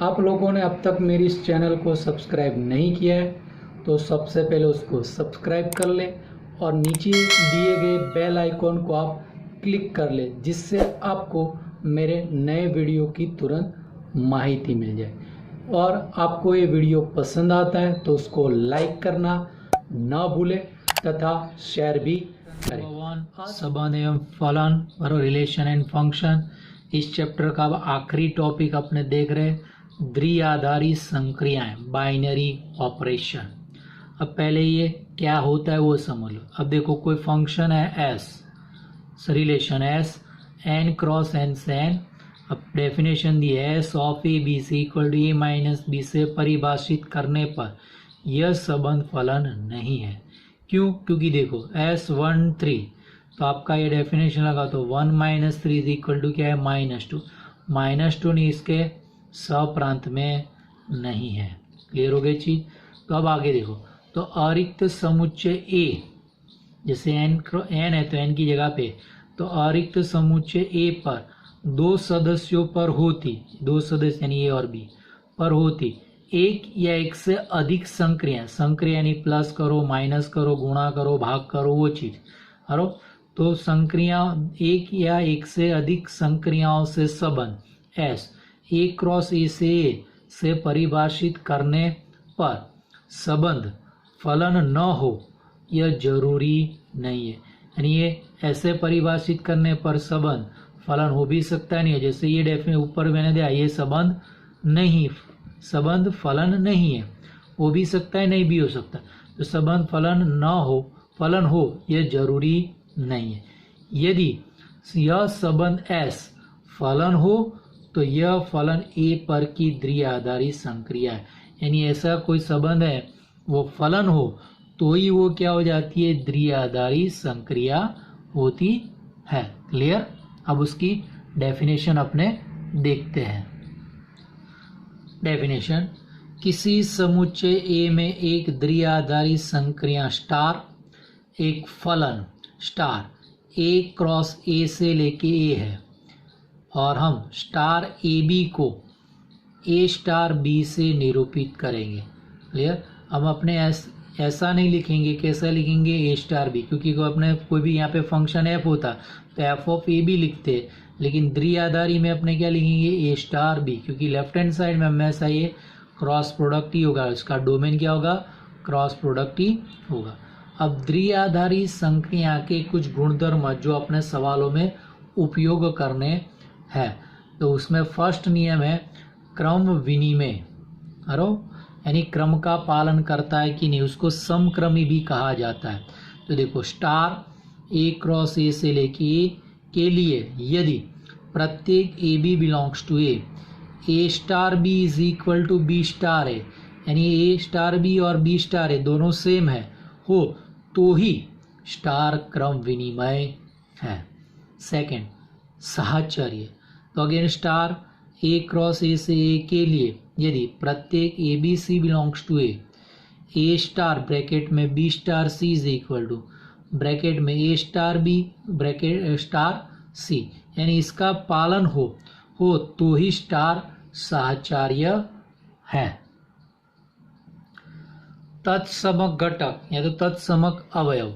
आप लोगों ने अब तक मेरी इस चैनल को सब्सक्राइब नहीं किया है तो सबसे पहले उसको सब्सक्राइब कर लें और नीचे दिए गए बेल आइकॉन को आप क्लिक कर लें, जिससे आपको मेरे नए वीडियो की तुरंत माहिती मिल जाए। और आपको ये वीडियो पसंद आता है तो उसको लाइक करना ना भूलें तथा शेयर भी करें। संबंध एवं फलन और रिलेशन एंड फंक्शन, इस चैप्टर का अब आखिरी टॉपिक अपने देख रहे हैं, द्विआधारी संक्रियाएं, बाइनरी ऑपरेशन। अब पहले ये क्या होता है वो समझ लो। अब देखो कोई फंक्शन है S, relation S N cross N से एन। अब डेफिनेशन दी है S of a b c equal to a minus b से परिभाषित करने पर यह संबंध फलन नहीं है। क्यों? क्योंकि देखो एस 1 3, तो आपका ये डेफिनेशन लगा तो 1 माइनस 3 इज इक्वल टू क्या है -2। -2 नहीं, इसके सप्रांत में नहीं है। क्लियर हो गई चीज। तो अब आगे देखो, तो अरिक्त समुच्चय ए, जैसे एन है तो एन की जगह पे, तो अरिक्त समुच्चय ए पर दो सदस्यों पर होती, दो सदस्य यानी ए और बी पर होती एक या एक से अधिक संक्रिया, संक्रिया यानी प्लस करो, माइनस करो, गुणा करो, भाग करो, वो चीज हरो। तो संक्रिया एक या एक से अधिक संक्रियाओं से संबंध एस ए क्रॉस ए से परिभाषित करने पर संबंध फलन न हो यह जरूरी नहीं है। यानी ये ऐसे परिभाषित करने पर संबंध फलन हो भी सकता है, नहीं है। जैसे ये डेफिनेशन ऊपर मैंने दिया, ये संबंध नहीं, संबंध फलन नहीं है, हो भी सकता है, नहीं भी हो सकता। तो संबंध फलन न हो, फलन हो यह जरूरी नहीं है। यदि यह संबंध एस फलन हो तो यह फलन ए पर की द्विआधारी संक्रिया है। यानी ऐसा कोई संबंध है वो फलन हो तो ही वो क्या हो जाती है, द्विआधारी संक्रिया होती है। क्लियर। अब उसकी डेफिनेशन अपने देखते हैं। डेफिनेशन, किसी समुच्चय ए में एक द्विआधारी संक्रिया स्टार, एक फलन स्टार ए क्रॉस ए से लेके ए है, और हम स्टार ए बी को ए स्टार बी से निरूपित करेंगे। क्लियर। हम अपने ऐसा नहीं लिखेंगे, कैसा लिखेंगे, ए स्टार बी, क्योंकि अपने कोई भी यहाँ पे फंक्शन एफ होता तो एफ ऑफ ए बी लिखते, लेकिन द्विआधारी में अपने क्या लिखेंगे, ए स्टार बी, क्योंकि लेफ्ट हैंड साइड में हमेशा ये क्रॉस प्रोडक्ट ही होगा, इसका डोमेन क्या होगा, क्रॉस प्रोडक्ट ही होगा। अब द्विआधारी संक्रिया के कुछ गुणधर्म जो अपने सवालों में उपयोग करने हैं, तो उसमें फर्स्ट नियम है क्रम विनिमय, यानी क्रम का पालन करता है कि नहीं, उसको समक्रमी भी कहा जाता है। तो देखो स्टार ए क्रॉस ए से लेके ए के लिए यदि प्रत्येक a b belongs to A star b is equal to b star है, यानी ए स्टार बी और बी स्टार है दोनों सेम है हो, तो ही स्टार क्रम विनिमय है। सेकंड, साहचर्य। तो again star A cross A से ए के लिए यदि प्रत्येक a b c belongs to A star bracket में b star c is equal to bracket में a star b bracket star c, यानी इसका पालन हो तो ही स्टार साहचर्य है। तत्समक घटक या तो तत्समक अवयव,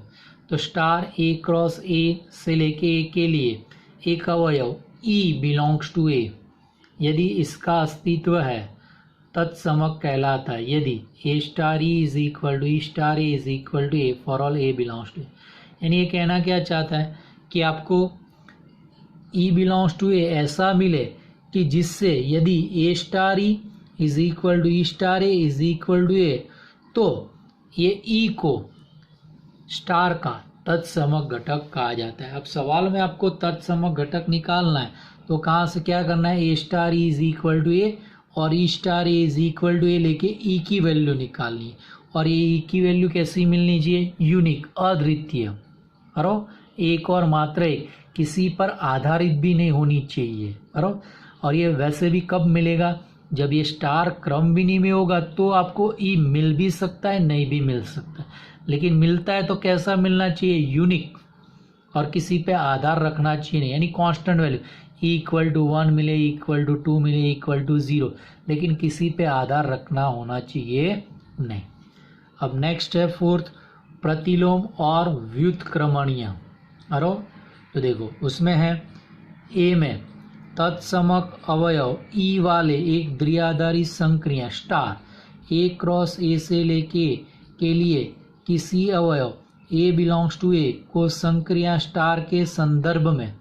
तो स्टार ए क्रॉस ए से लेके ए के लिए एक अवयव ई बिलोंग्स टू ए, यदि इसका अस्तित्व है तत्समक कहलाता है। यदि a star e is equal to e star a is equal to a for all a belongs to A, यानी ये कहना क्या चाहता है कि आपको ई बिलोंग्स टू ए ऐसा मिले कि जिससे यदि a star e is equal to e star a is equal to a, तो ये ई को स्टार का तत्समक घटक कहा जाता है। अब सवाल में आपको तत्समक घटक निकालना है, तो कहाँ से क्या करना है, a star e is equal to a और e star a is equal to a लेके ई की वैल्यू निकालनी है। और ये ई की वैल्यू कैसी मिलनी चाहिए, यूनिक, अद्वितीय, एक और मात्र एक, किसी पर आधारित भी नहीं होनी चाहिए। और ये वैसे भी कब मिलेगा, जब ये स्टार क्रम विनिमय होगा तो आपको ई मिल भी सकता है, नहीं भी मिल सकता है, लेकिन मिलता है तो कैसा मिलना चाहिए, यूनिक, और किसी पे आधार रखना चाहिए नहीं, यानी कांस्टेंट वैल्यू। इक्वल टू 1 मिले, इक्वल टू 2 मिले, इक्वल टू 0, लेकिन किसी पे आधार रखना होना चाहिए नहीं। अब नेक्स्ट है फोर्थ, प्रतिलोम और व्युत्क्रमणीय। अरो तो देखो उसमें है ए में तत्समक अवयव ई वाले एक द्विआधारी संक्रिया स्टार ए क्रॉस ए से लेके के लिए किसी अवयव ए बिलोंग्स टू ए को संक्रिया स्टार के संदर्भ में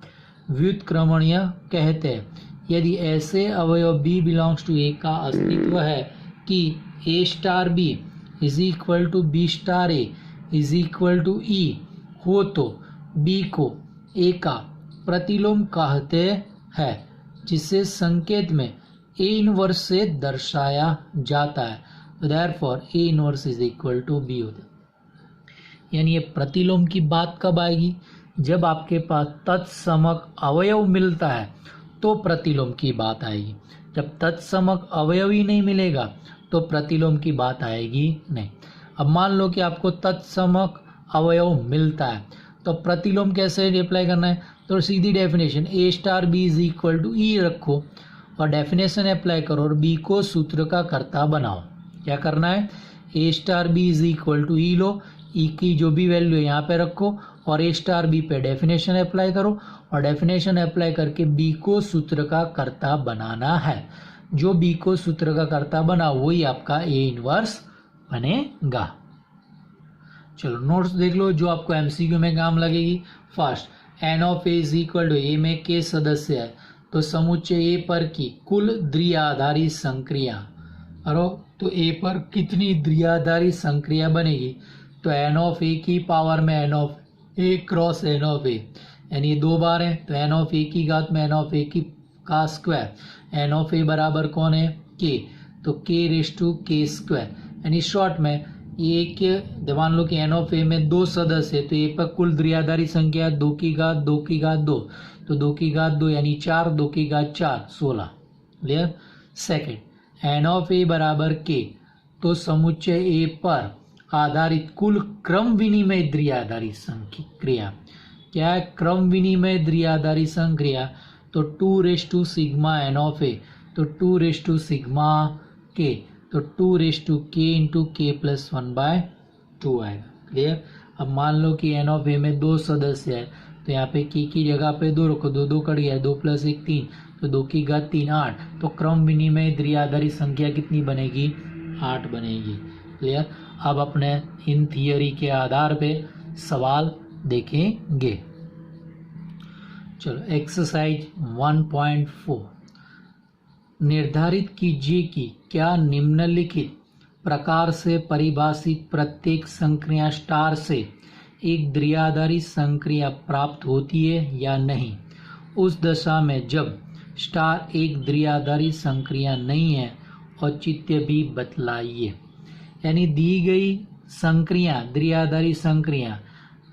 व्युत्क्रमणीय कहते हैं। यदि ऐसे अवयव बी बिलोंग्स टू ए का अस्तित्व है कि a star b is equal to b star a is equal to e हो तो बी को ए का प्रतिलोम कहते हैं, जिसे संकेत में ए इनवर्स से दर्शाया जाता है। Therefore a inverse is equal to b होता है। यानी ये प्रतिलोम की बात कब आएगी? जब आपके पास तत्समक अवयव मिलता है तो प्रतिलोम की बात आएगी। जब तत्समक अवयव ही नहीं मिलेगा तो प्रतिलोम की बात आएगी नहीं। अब मान लो कि आपको तत्समक अवयव मिलता है तो प्रतिलोम कैसे अप्लाई करना है? तो सीधी definition a star b is equal to e रखो और डेफिनेशन अप्लाई करो और बी को सूत्र का कर्ता बनाओ। क्या करना है? A star b is equal to e लो, ई की जो भी वैल्यू है यहाँ पे रखो और ए स्टार बी पे डेफिनेशन अप्लाई करो और डेफिनेशन अप्लाई करके बी को सूत्र का कर्ता बनाना है। जो बी को सूत्र का कर्ता बना वही आपका ए इनवर्स बनेगा। चलो नोट्स देख लो जो आपको एमसीक्यू में काम लगेगी। First, n of A is equal to A में के सदस्य है तो समुच्चय ए पर की कुल द्विआधारी संक्रिया। अरे तो ए पर कितनी द्विआधारी संक्रिया बनेगी? तो एन ऑफ ए की पावर में n of A cross n of A, यानी ये दो बार है तो एन ऑफ ए की घात में एन ऑफ ए की का स्क्वायर। एन ऑफ ए बराबर कौन है? के, तो के रेस टू के स्क्वायर। यानी शॉर्ट में ए के मान लो कि एन ऑफ ए में दो सदस्य है तो ए पर कुल द्विआधारी संख्या 2 की घात 2 की घात 2, तो 2 की घात 2 यानी 4, 2 की घात 4 16। क्लियर? सेकेंड, एन ऑफ ए बराबर के, तो समुच्चय ए पर आधारित कुल क्रम विनिमय द्विआधारी संक्रिया। क्या है क्रम विनिमय द्विआधारी संक्रिया? तो 2 raise to sigma n of A, तो 2 रेस टू सिग्मा के, तो 2 raise to k into k plus 1/2 आएगा। क्लियर? अब मान लो कि एन ऑफ ए में दो सदस्य है तो यहाँ पे के की जगह पे 2 रखो, 2 2 कट गया, 2 + 1 3, तो 2 की घात 3 8, तो क्रम विनिमय द्विआधारी संख्या कितनी बनेगी? 8 बनेगी। क्लियर? अब अपने इन थियरी के आधार पे सवाल देखेंगे। चलो एक्सरसाइज 1.4, निर्धारित कीजिए कि क्या निम्नलिखित प्रकार से परिभाषित प्रत्येक संक्रिया स्टार से एक द्विआधारी संक्रिया प्राप्त होती है या नहीं। उस दशा में जब स्टार एक द्विआधारी संक्रिया नहीं है, औचित्य भी बतलाइए। यानी दी गई संक्रिया द्विआधारी संक्रिया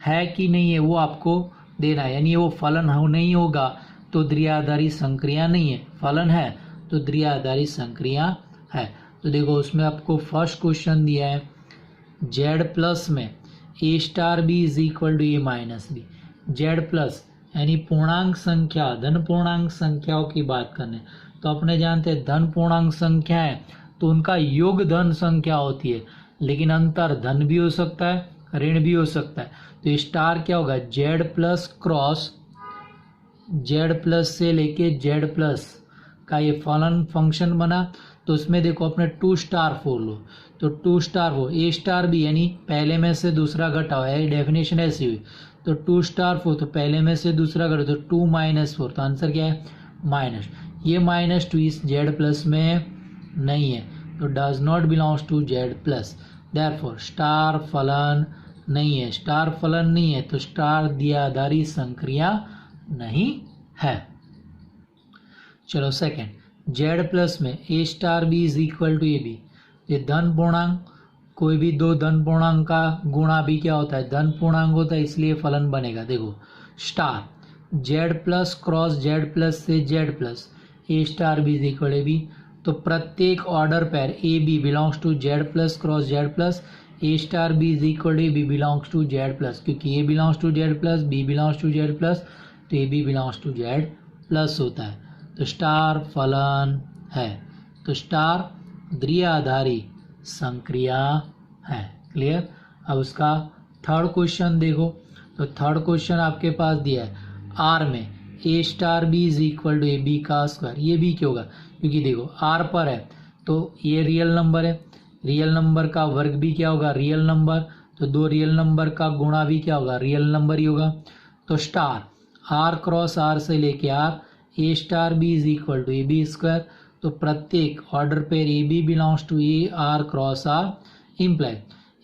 है कि नहीं है वो आपको देना है। यानी वो फलन नहीं होगा तो द्विआधारी संक्रिया नहीं है, फलन है तो द्विआधारी संक्रिया है। तो देखो उसमें आपको फर्स्ट क्वेश्चन दिया है जेड प्लस में a star b is equal to a minus b. Z plus यानी पूर्णांक संख्या, धन पूर्णांक संख्याओं की बात करने, तो अपने जानते हैं धन पूर्णांक संख्या है तो उनका योग धन संख्या होती है, लेकिन अंतर धन भी हो सकता है ऋण भी हो सकता है। तो स्टार क्या होगा? Z plus cross Z plus से लेके जेड प्लस का ये फलन फंक्शन बना। तो उसमें देखो अपने 2 स्टार 4 लो, तो 2 स्टार 4 ए स्टार बी यानी पहले में से दूसरा घटा हुआ है, डेफिनेशन ऐसी हुई। तो 2 स्टार 4 तो पहले में से दूसरा घटा, तो 2 - 4, तो आंसर क्या है? माइनस। ये -2 इस जेड प्लस में नहीं है तो does not belongs to Z plus. Therefore star फलन नहीं है। स्टार फलन नहीं है तो स्टार द्विआधारी संक्रिया नहीं है। चलो सेकंड, जेड प्लस में a star b is equal to a b. ये धन पूर्णांक, कोई भी दो धन पूर्णांक का गुणा भी क्या होता है? धन पूर्णांक होता है, इसलिए फलन बनेगा। देखो star Z plus cross Z plus से Z plus a star b is equal a b, तो प्रत्येक order pair a b belongs to Z plus cross Z plus a star b is equal to a b belongs to Z plus, क्योंकि a belongs to Z plus b belongs to Z plus तो a b belongs to Z plus होता है, तो star फलन है। तो star द्विआधारी संक्रिया है। क्लियर। अब उसका थर्ड क्वेश्चन देखो, तो थर्ड क्वेश्चन आपके पास दिया है आर में a star b is equal to a b का स्क्वायर। ये भी क्यों होगा, क्योंकि देखो आर पर है तो ये रियल नंबर है, रियल नंबर का वर्ग भी क्या होगा, रियल नंबर, तो दो रियल नंबर का गुणा भी क्या होगा, रियल नंबर ही होगा। तो स्टार आर क्रॉस आर से लेके R a star b is equal to a b square. तो प्रत्येक order pair a b belongs to a R cross R imply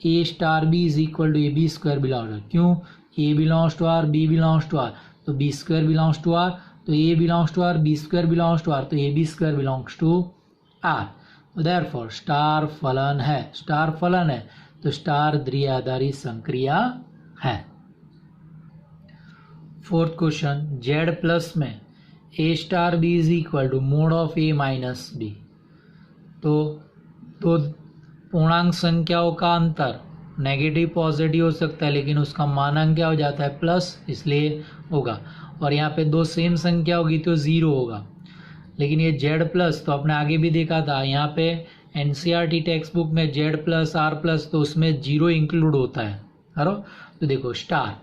a star b is equal to a b square belongs to, क्यों, a belongs to R b belongs to R, तो b square belongs to R, तो a belongs to R b square belongs to R, तो a b square belongs to are. Therefore star फलन है, star फलन है तो star द्विआधारी संक्रिया है। फोर्थ क्वेश्चन, जेड प्लस में a star b is equal to mod of a minus b. तो पूर्णांक संख्याओं का अंतर नेगेटिव पॉजिटिव हो सकता है, लेकिन उसका मानांक क्या हो जाता है, प्लस, इसलिए होगा। और यहाँ पे दो सेम संख्या होगी तो जीरो होगा। लेकिन ये जेड प्लस तो आपने आगे भी देखा था, यहाँ पे एनसीईआरटी टेक्स्ट बुक में जेड प्लस आर प्लस तो उसमें जीरो इंक्लूड होता है। हरो, तो देखो star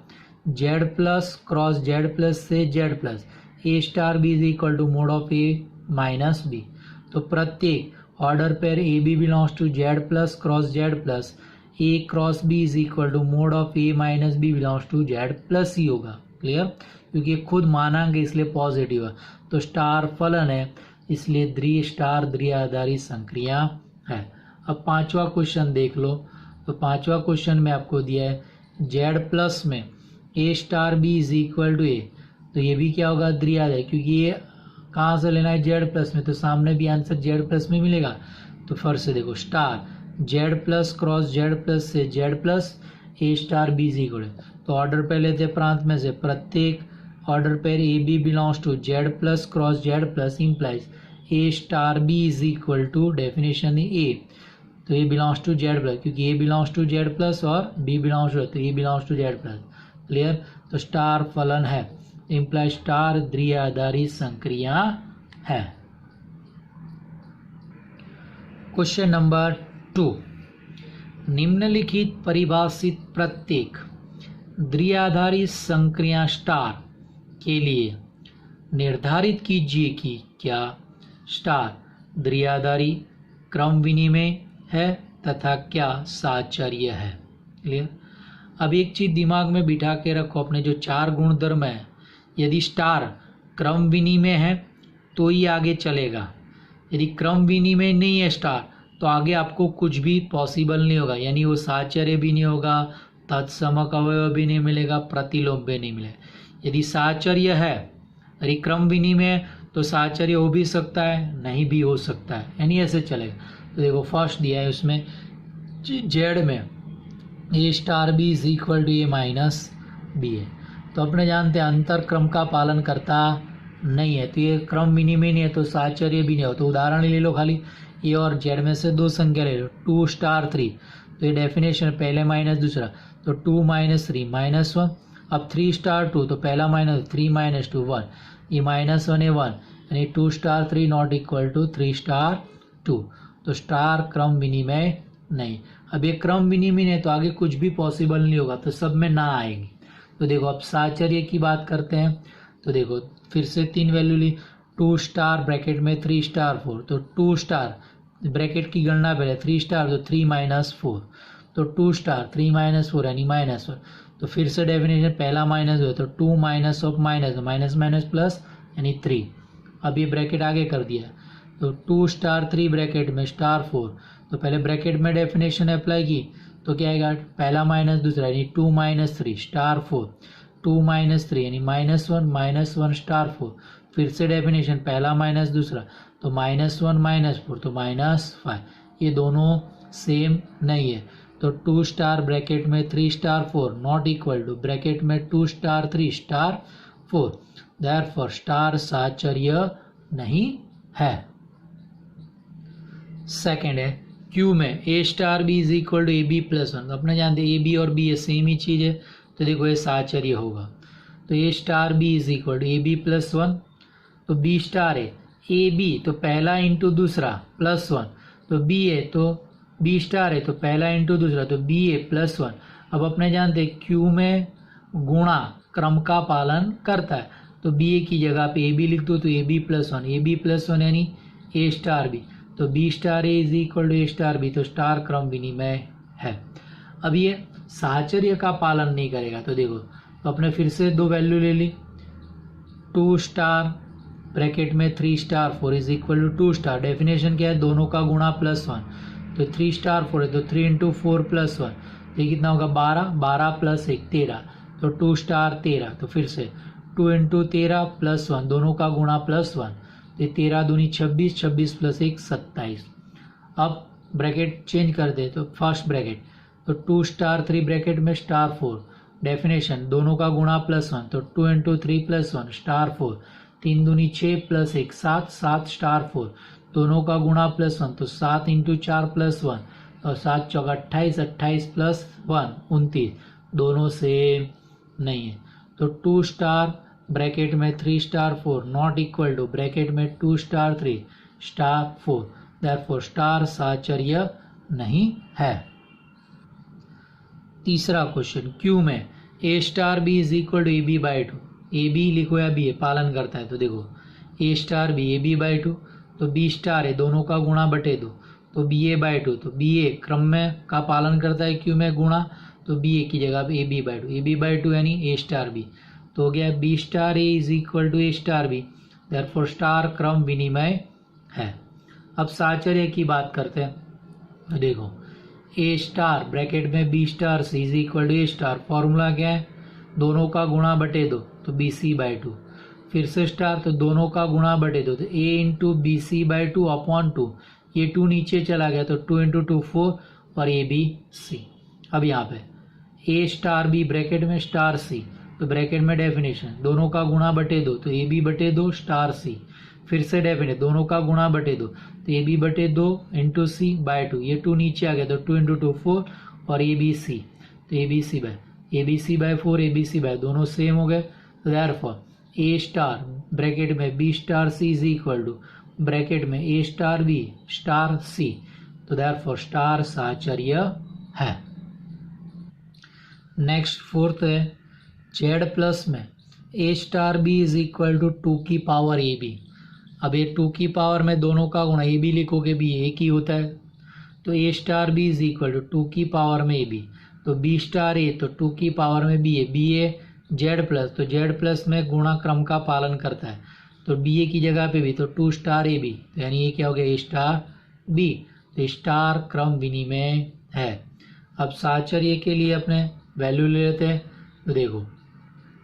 Z plus cross Z plus से Z plus a star b is equal to mod of a minus b. तो प्रत्येक order pair a b belongs to Z plus cross Z plus a cross b is equal to mod of a minus b belongs to Z plus ही होगा। Clear, क्योंकि खुद मानांक है इसलिए positive है। तो star फलन है इसलिए स्टार द्विआधारी संक्रिया है। अब पांचवा क्वेश्चन देख लो, तो पांचवा क्वेश्चन में आपको दिया है जेड प्लस में a star b is equal to a. तो ये भी क्या होगा, द्विआधारी, क्योंकि ये कहाँ से लेना है, जेड प्लस में, तो सामने भी आंसर जेड प्लस में मिलेगा। तो फिर से देखो star Z plus cross Z plus से Z plus a star b is equal, तो ऑर्डर पे लेते प्रांत में से प्रत्येक order pair a b belongs to Z plus cross Z plus implies a star b is equal to definition a, तो a belongs to Z plus, क्योंकि a belongs to Z plus और b belongs to, तो a belongs to Z plus. Clear, तो star फलन है imply star द्विआधारी संक्रिया है। Question number 2, निम्नलिखित परिभाषित प्रत्येक द्विआधारी संक्रिया स्टार के लिए निर्धारित कीजिए कि क्या स्टार द्विआधारी क्रम विनिमय है तथा क्या साहचर्य है। क्लियर। अब एक चीज दिमाग में बिठा के रखो, अपने जो चार गुणधर्म है, यदि स्टार क्रम विनिमय है तो ही आगे चलेगा, यदि क्रम विनिमय नहीं है स्टार तो आगे आपको कुछ भी पॉसिबल नहीं होगा, यानी वो साहचर्य भी नहीं होगा, तत्समक अवयव भी नहीं मिलेगा, प्रतिलोम भी नहीं मिलेगा। यदि साहचर्य है, यदि क्रम विनिमय है तो साहचर्य हो भी सकता है, नहीं भी हो सकता है, यानी ऐसे चलेगा। तो देखो फर्स्ट दिया है उसमें जेड में a star b is equal to a minus b है, तो अपने जानते हैं अंतर क्रम का पालन करता नहीं है, तो ये क्रम विनिमय नहीं है तो साहचर्य भी नहीं हो। तो उदाहरण ले लो, खाली ए और जेड में से दो संख्या ले लो, 2 स्टार 3, तो ये डेफिनेशन पहले माइनस दूसरा, तो 2 माइनस 3 माइनस 1। अब 3 स्टार 2, तो पहला माइनस 3 माइनस 2 1, ये माइनस 1 है 1, यानी 2 star 3 not equal to 3 star 2, तो स्टार क्रम विनिमय नहीं। अब ये क्रम विनिमय नहीं तो आगे कुछ भी पॉसिबल नहीं होगा, तो सब में ना आएगी। तो देखो अब साहचर्य की बात करते हैं, तो देखो फिर से 3 वैल्यू ली, 2 स्टार ब्रैकेट में 3 स्टार 4, तो 2 स्टार ब्रैकेट की गणना पहले 3 स्टार तो 3 माइनस 4, तो 2 स्टार 3 माइनस 4 यानी माइनस 4, तो फिर से डेफिनेशन पहला माइनस हो तो 2 minus of minus minus minus plus यानी 3। अब ये ब्रैकेट आगे कर दिया, तो 2 स्टार 3 ब्रैकेट में स्टार 4, तो पहले ब्रैकेट में डेफिनेशन अप्लाई की तो क्या आएगा, पहला माइनस दूसरा यानी 2 माइनस 3 स्टार 4, 2 माइनस 3 यानी माइनस 1 स्टार 4, फिर से डेफिनेशन पहला माइनस दूसरा, तो माइनस 1 माइनस 4 तो माइनस 5, ये दोनों सेम नहीं है, तो 2 स्टार ब्रैकेट में 3 star 4 not equal to bracket में 2 स्टार 3 स्टार 4, देयरफॉर स्टार साहचर्य नहीं है। सेकेंड है क्यू में a star b is equal to a b plus 1, अपने जानते हैं ए बी और बी ये सेम ही चीज़ है, तो देखो ये साहचर्य होगा, तो a star b is equal to a b plus 1, तो बी स्टार है, ए बी तो पहला इंटू दूसरा प्लस वन, तो बी है तो बी स्टार है तो पहला इंटू दूसरा तो बी ए प्लस वन। अब अपने जानते क्यू में गुणा क्रम का पालन करता है, तो बी ए की जगह पे ए बी लिख दो, तो a b plus one, a b plus one यानी ए स्टार बी, तो b star a is equal to A star b, तो स्टार क्रम विनिमय है। अब ये साहचर्य का पालन नहीं करेगा, तो देखो तो अपने फिर से दो वैल्यू ले ली, 2 स्टार ब्रैकेट में 3 star 4 is equal to 2 star. Definition क्या है, दोनों का गुणा प्लस वन, तो 3 स्टार 4 है तो 3 इंटू 4 प्लस वन, तो ये कितना होगा 12, 12 प्लस 1 13, तो 2 स्टार 13, तो फिर से 2 इंटू 13 प्लस वन, दोनों का गुणा प्लस वन, तो 13 दूनी 26, 26 प्लस 1 27। अब ब्रैकेट चेंज कर दे तो फर्स्ट ब्रैकेट, तो 2 स्टार 3 ब्रैकेट में स्टार 4, डेफिनेशन दोनों का गुणा प्लस वन, तो 2 इंटू 3 प्लस वन स्टार 4, 3 दूनी 6 प्लस 1 7, 7 स्टार 4, दोनों का गुणा प्लस वन, तो 7 इंटू 4 प्लस वन, और 7 चौका 28, 28 प्लस वन 29, दोनों सेम नहीं है, तो 2 स्टार ब्रैकेट में 3 star 4 not equal to bracket में 2 स्टार 3 स्टार 4, देयरफॉर स्टार साहचर्य नहीं है। तीसरा क्वेश्चन, क्यू में a star b is equal to a b by two, a b लिखो या बी ए पालन करता है, तो देखो a star b a b by two, तो बी स्टार है दोनों का गुणा बटे दो, तो बी ए बाई टू, तो बी ए क्रम में का पालन करता है क्यू में गुणा, तो बी ए की जगह पे a b by two, a b by two यानी ए स्टार बी, तो हो गया b star a is equal to A star b, therefore star क्रम विनिमय है। अब साहचर्य की बात करते हैं, तो देखो ए स्टार ब्रैकेट में b star c is equal to A star, formula क्या है, दोनों का गुणा बटे दो, तो बी सी बाई टू, फिर से स्टार तो दोनों का गुणा बटे दो, तो a into b c by two upon two, ये 2 नीचे चला गया तो 2 इंटू 2 4 और ए बी सी। अब यहाँ पे ए स्टार बी ब्रैकेट में स्टार सी, तो ब्रैकेट में डेफिनेशन दोनों का गुणा बटे दो, तो ए बी बटे दो स्टार सी, फिर से डेफिनेट दोनों का गुणा बटे दो, तो ए बी बटे दो इंटू सी बाई टू, ये 2 नीचे आ गया तो 2 इंटू 2 4 और ए बी सी, तो a b c by 4 a b c by दोनों सेम हो गए, तो देयरफॉर ए स्टार ब्रैकेट में b star c is equal to bracket में a star b star c, तो देयरफॉर स्टार साहचर्य है। नेक्स्ट फोर्थ है, जेड प्लस में a star b is equal to 2 की पावर ए बी। अब ये 2 की पावर में दोनों का गुणा, ए बी लिखोगे बी एक ही होता है, तो a star b is equal to 2 की पावर में ए बी, तो बी स्टार ए तो 2 की पावर में बी ए जेड प्लस, तो जेड प्लस में गुणा क्रम का पालन करता है, तो बी ए की जगह पे भी तो 2 स्टार ए बी, तो यानी ये क्या हो गया ए स्टार बी, तो स्टार क्रम विनिमय है। अब साहचर्य के लिए अपने वैल्यू ले लेते हैं, तो देखो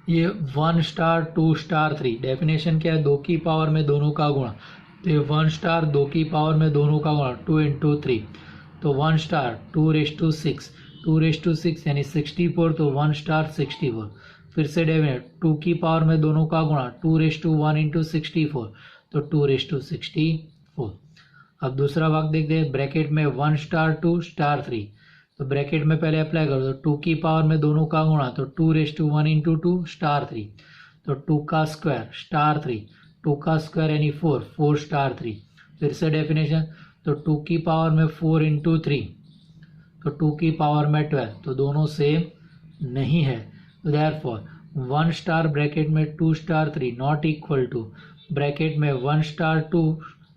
ये 1 स्टार 2 स्टार 3, डेफिनेशन क्या है 2 की पावर में दोनों का गुणा, तो ये 1 स्टार 2 की पावर में दोनों का गुणा 2 इंटू 3, तो 1 star 2 raise to 6, 2 raise to 6 यानी 64, तो 1 स्टार 64, फिर से डेफिनेट 2 की पावर में दोनों का गुणा 2 रेस टू 1 इंटू 64, तो 2 रेस टू 64। अब दूसरा भाग देखते हैं, ब्रैकेट में 1 स्टार 2 स्टार 3, तो ब्रैकेट में पहले अप्लाई करो, तो 2 की पावर में दोनों का गुणा, तो 2 रेस टू 1 इंटू 2 स्टार 3, तो 2 का स्क्वायर स्टार 3, 2 का स्क्वायर यानी 4, 4 स्टार 3, फिर से डेफिनेशन, तो 2 की पावर में 4 इंटू 3, तो 2 की पावर में 12, तो दोनों सेम नहीं है, तो देयरफॉर 1 स्टार ब्रैकेट में 2 star 3 not equal to bracket में 1 स्टार 2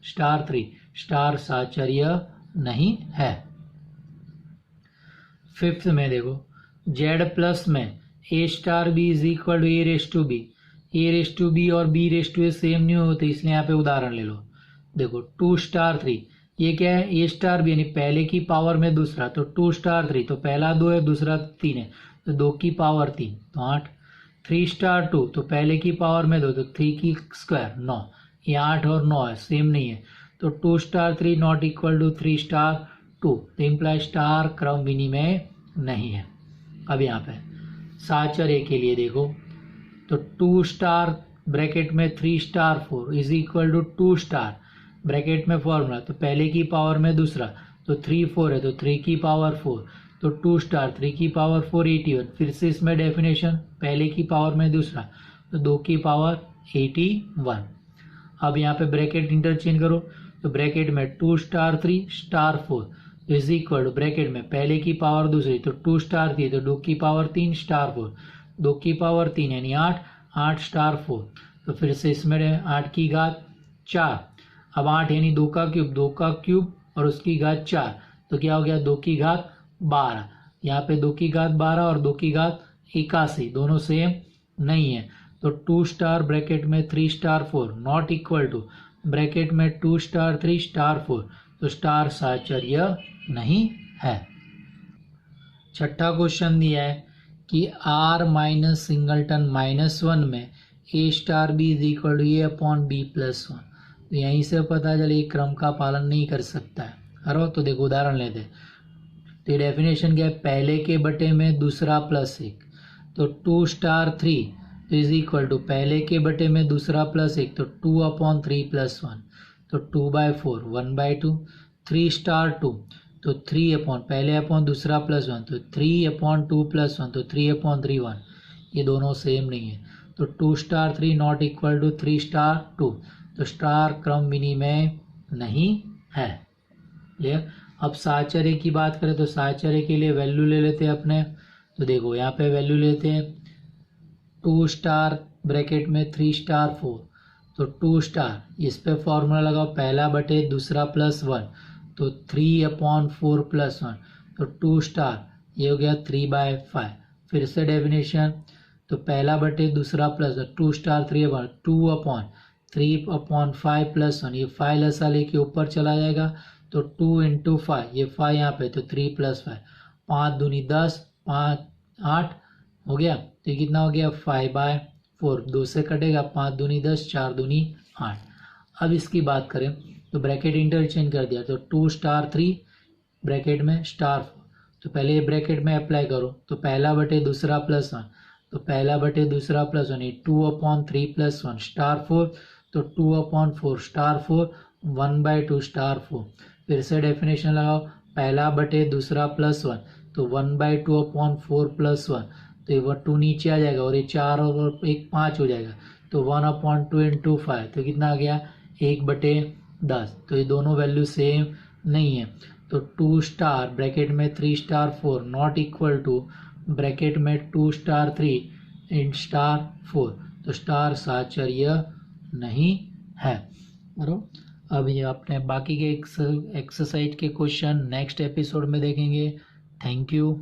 स्टार 3 स्टार साहचर्य नहीं है। फिफ्थ में देखो, जेड प्लस में a star b is equal to a raise to b, a raise to b और b raise to a same नहीं होते, इसलिए यहाँ पे उदाहरण ले लो। देखो 2 स्टार 3, ये क्या है ए स्टार बी यानी पहले की पावर में दूसरा, तो 2 स्टार 3, तो पहला 2 है दूसरा 3 है, तो 2 की पावर 3, तो 8। 3 स्टार 2, तो पहले की पावर में 2, तो 3 की स्क्वायर 9, ये 8 और 9 है सेम नहीं है, तो 2 star 3 not equal to 3 star 2, तो इम्प्लाई स्टार क्रम विनिमय नहीं है। अब यहाँ पे साहचर्य के लिए देखो, तो 2 स्टार ब्रैकेट में 3 star 4 is equal to 2 star bracket में फॉर्मूला, तो पहले की पावर में दूसरा, तो 3 4 है, तो 3 की पावर 4, तो 2 स्टार 3 की पावर 4 81, फिर से इसमें डेफिनेशन पहले की पावर में दूसरा, तो 2 की पावर 81। अब यहाँ पे ब्रैकेट इंटरचेंज करो तो ब्रैकेट में 2 star 3 star 4 is equal to bracket में पहले की पावर दूसरी तो 2 स्टार 3 तो 2 की पावर 3 स्टार 4 2 की पावर 3 यानी 8 8 स्टार 4 तो फिर से इसमें 8 की घात 4। अब 8 यानी 2 का क्यूब और उसकी घात 4 तो क्या हो गया 2 की घात 12। यहाँ पे 2 की घात 12 और 2 की घात 81 दोनों सेम नहीं है तो 2 स्टार ब्रैकेट में 3 star 4 not equal to bracket में 2 स्टार 3 स्टार 4 तो स्टार साहचर्य नहीं है। छठा क्वेश्चन दिया है कि r माइनस सिंगलटन -1 में a star b is equal to a upon b plus 1 तो यहीं से पता चले क्रम का पालन नहीं कर सकता है। अरे तो देखो उदाहरण लेते हैं तो ये डेफिनेशन क्या है पहले के बटे में दूसरा प्लस 1 तो 2 स्टार 3 इज इक्वल टू पहले के बटे में दूसरा प्लस 1 तो 2 अपॉन 3 प्लस 1 तो 2/4 1/2 3 स्टार 2 तो 3 अपॉन पहले अपॉन दूसरा प्लस 1 तो 3 अपॉन 2 प्लस 1 तो 3 अपॉन 3 1 ये दोनों सेम नहीं है तो 2 star 3 not equal to 3 star 2 तो स्टार क्रम विनिमय नहीं है। क्लियर। अब साहचर्य की बात करें तो साहचर्य के लिए वैल्यू ले लेते हैं अपने तो देखो यहाँ पे वैल्यू लेते हैं 2 स्टार ब्रैकेट में 3 स्टार 4 तो 2 स्टार इस पे फॉर्मूला लगाओ पहला बटे दूसरा प्लस 1 तो 3 अपॉन 4 प्लस 1 तो 2 स्टार ये हो गया 3/5। फिर से डेफिनेशन तो पहला बटे दूसरा plus 2 star 2 upon 3 upon 5 plus 1 ये 5 लसा लेके ऊपर चला जाएगा तो 2 इंटू 5 ये 5 यहाँ पे तो 3 प्लस 5 5 दूनी 10 5 8 हो गया तो ये कितना हो गया 5/4 2 से कटेगा 5 दूनी 10 4 दूनी 8। अब इसकी बात करें तो ब्रैकेट इंटरचेंज कर दिया तो 2 स्टार 3 ब्रैकेट में स्टार 4 तो पहले ब्रैकेट में अप्लाई करो तो पहला बटे दूसरा प्लस 1 तो पहला बटे दूसरा प्लस 1 2 अपॉन 3 प्लस 1 स्टार 4 तो 2 अपॉन 4 स्टार 4 1/2 स्टार 4। फिर से डेफिनेशन लगाओ पहला बटे दूसरा प्लस 1 तो 1/2 अपॉन 4 प्लस 1 तो ये 2 नीचे आ जाएगा और ये 4 और 1 5 हो जाएगा तो 1 अपॉन 2 इंटू 5 तो कितना आ गया 1/10 तो ये दोनों वैल्यू सेम नहीं है तो 2 स्टार ब्रैकेट में 3 star 4 not equal to bracket में 2 स्टार 3 इन स्टार 4 तो स्टार साहचर्य नहीं है। अब ये अपने बाकी के एक्सरसाइज के क्वेश्चन नेक्स्ट एपिसोड में देखेंगे। Thank you.